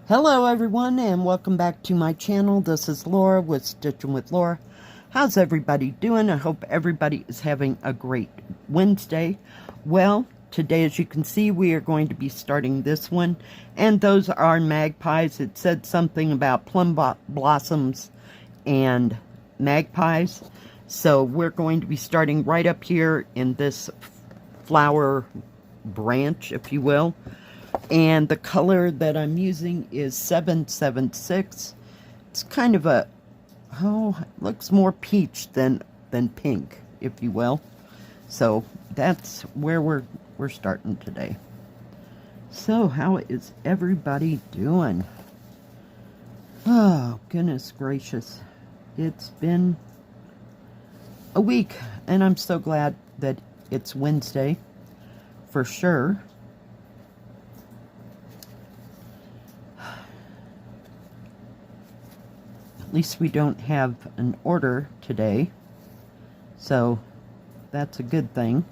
Hello everyone and welcome back to my channel. This is Laura with Stitchin with Laura. How's everybody doing? I hope everybody is having a great Wednesday. Well, today as you can see we are going to be starting this one, and those are magpies. It said something about plum blossoms and magpies. So we're going to be starting right up here in this flower branch, if you will. And the color that I'm using is 776. It's kind of a, looks more peach than pink, if you will. So that's where we're starting today. So how is everybody doing? Oh, goodness gracious. It's been a week, and I'm so glad that it's Wednesday, for sure. At least we don't have an order today, so that's a good thing.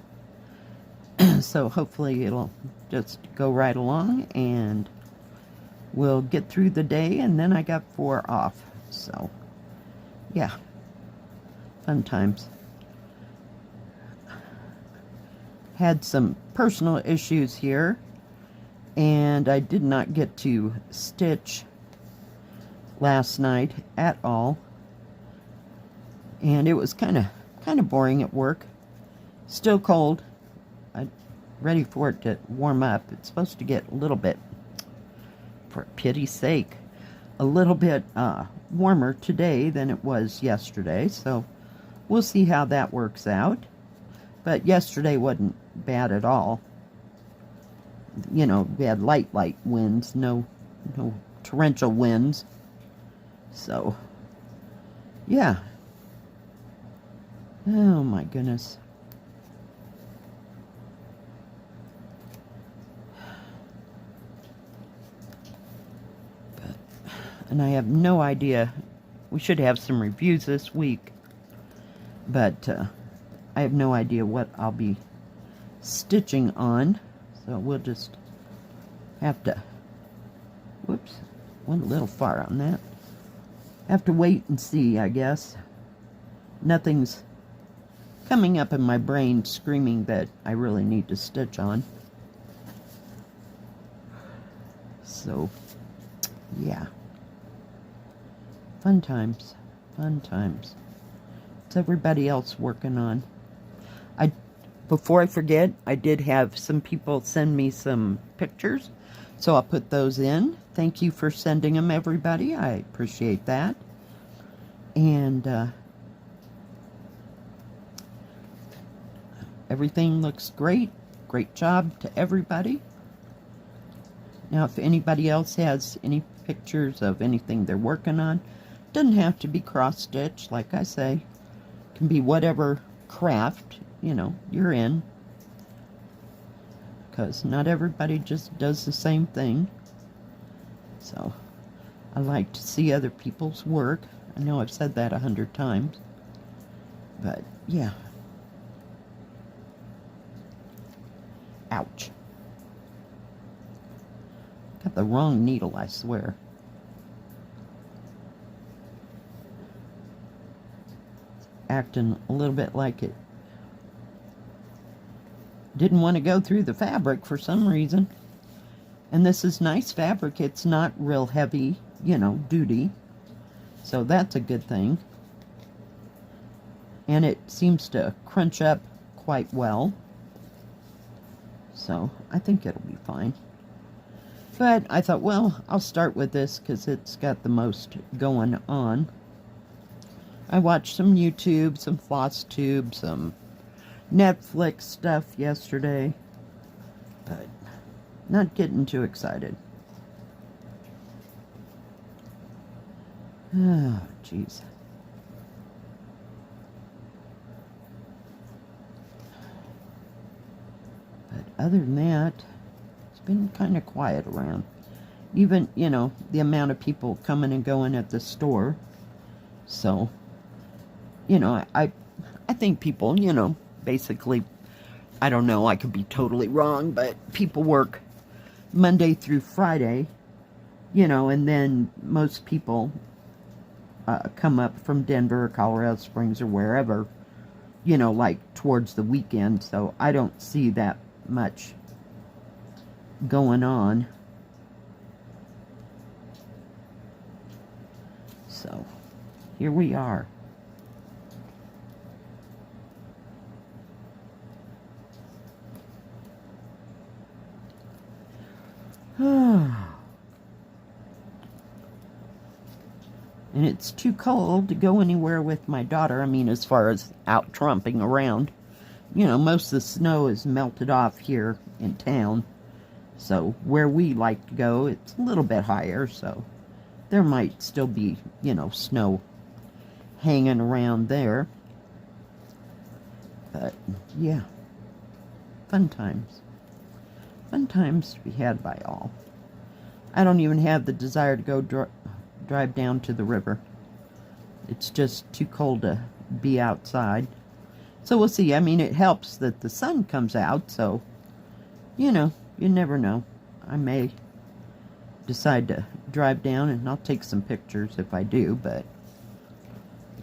So hopefully it'll just go right along and we'll get through the day, and then I got 4 off. So yeah, fun times. Had some personal issues here, and I did not get to stitch last night at all, and it was kind of boring at work. Still cold. I'm ready for it to warm up. It's supposed to get a little bit, for pity's sake, a little bit warmer today than it was yesterday, so we'll see how that works out. But yesterday wasn't bad at all. You know, we had light winds, no torrential winds. So, yeah. Oh my goodness. And I have no idea. We should have some reviews this week, but I have no idea what I'll be stitching on. So we'll just have to, whoops, went a little far on that. Have to wait and see, I guess. Nothing's coming up in my brain screaming that I really need to stitch on. So, yeah. Fun times. Fun times. What's everybody else working on? Before I forget, I did have some people send me some pictures, so I'll put those in. Thank you for sending them, everybody. I appreciate that. And everything looks great. Great job to everybody. Now, if anybody else has any pictures of anything they're working on, doesn't have to be cross-stitch, like I say. It can be whatever craft, you know, you're in. Because not everybody just does the same thing. So, I like to see other people's work. I know I've said that 100 times. But, yeah. Ouch. Got the wrong needle, I swear. Acting a little bit like it didn't want to go through the fabric for some reason. And this is nice fabric. It's not real heavy, you know, duty. So that's a good thing. And it seems to crunch up quite well. So I think it'll be fine. But I thought, well, I'll start with this because it's got the most going on. I watched some YouTube, some FlossTube, some Netflix stuff yesterday, but not getting too excited. Oh, jeez. But other than that, it's been kind of quiet around. Even, you know, the amount of people coming and going at the store. So, you know, I think people, you know, basically, I don't know, I could be totally wrong, but people work Monday through Friday, you know, and then most people come up from Denver or Colorado Springs or wherever, you know, like towards the weekend. So I don't see that much going on. So here we are. And it's too cold to go anywhere with my daughter. I mean, as far as out tromping around. You know, most of the snow is melted off here in town. So where we like to go, it's a little bit higher. So there might still be, you know, snow hanging around there. But yeah, fun times. Fun times to be had by all. I don't even have the desire to go drive down to the river. It's just too cold to be outside. So we'll see. I mean, it helps that the sun comes out, so, you know, you never know. I may decide to drive down, and I'll take some pictures if I do, but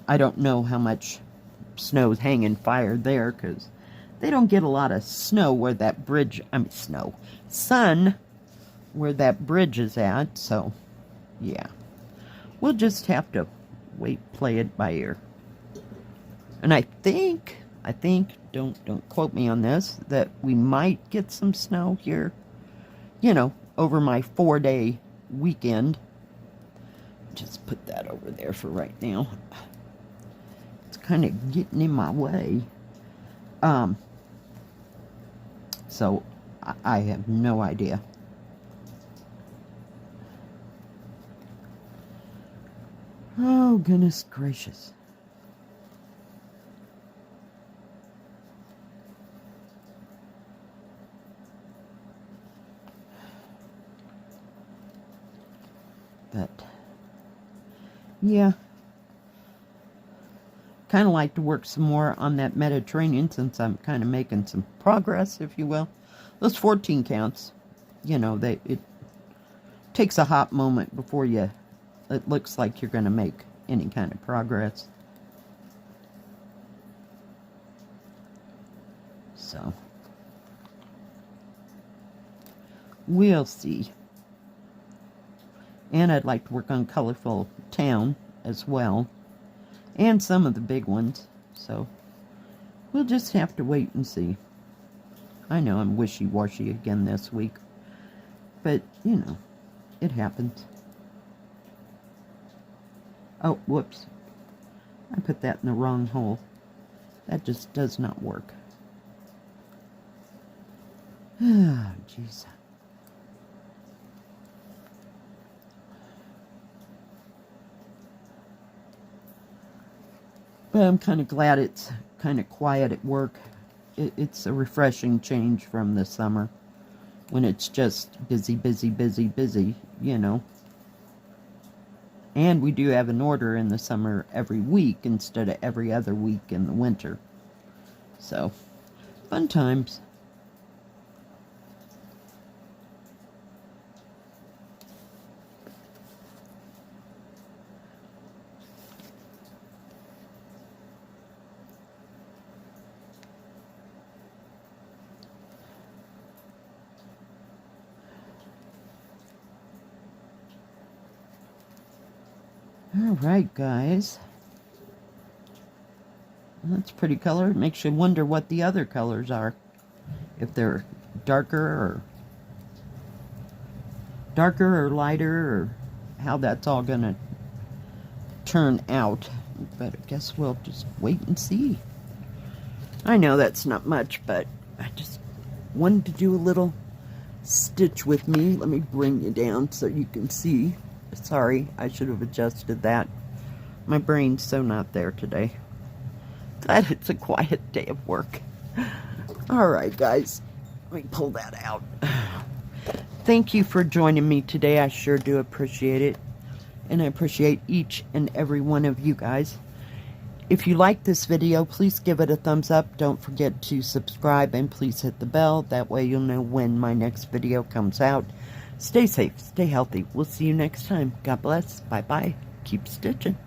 I don't know how much snow's hanging fire there, because they don't get a lot of snow where that bridge, sun where that bridge is at, so, yeah. We'll just have to play it by ear. And I think, don't quote me on this, that we might get some snow here, you know, over my 4-day weekend. Just put that over there for right now. It's kind of getting in my way. So, I have no idea. Oh, goodness gracious. But, yeah. Kind of like to work some more on that Mediterranean, since I'm kind of making some progress, if you will. Those 14 counts, you know, it takes a hot moment before it looks like you're going to make any kind of progress. So, we'll see. And I'd like to work on Colorful Town as well. And some of the big ones. So, we'll just have to wait and see. I know I'm wishy-washy again this week. But, you know, it happens. Oh, whoops. I put that in the wrong hole. That just does not work. Ah, jeez. But I'm kind of glad it's kind of quiet at work. It's a refreshing change from the summer, when it's just busy, busy, busy, busy, you know. And we do have an order in the summer every week instead of every other week in the winter. So, fun times. Alright, guys. Well, that's pretty color. It makes you wonder what the other colors are. If they're darker or lighter, or how that's all going to turn out. But I guess we'll just wait and see. I know that's not much, but I just wanted to do a little stitch with me. Let me bring you down so you can see. Sorry, I should have adjusted that. My brain's so not there today. Glad it's a quiet day of work. Alright, guys. Let me pull that out. Thank you for joining me today. I sure do appreciate it. And I appreciate each and every one of you guys. If you like this video, please give it a thumbs up. Don't forget to subscribe and please hit the bell. That way you'll know when my next video comes out. Stay safe, stay healthy. We'll see you next time. God bless. Bye-bye. Keep stitching.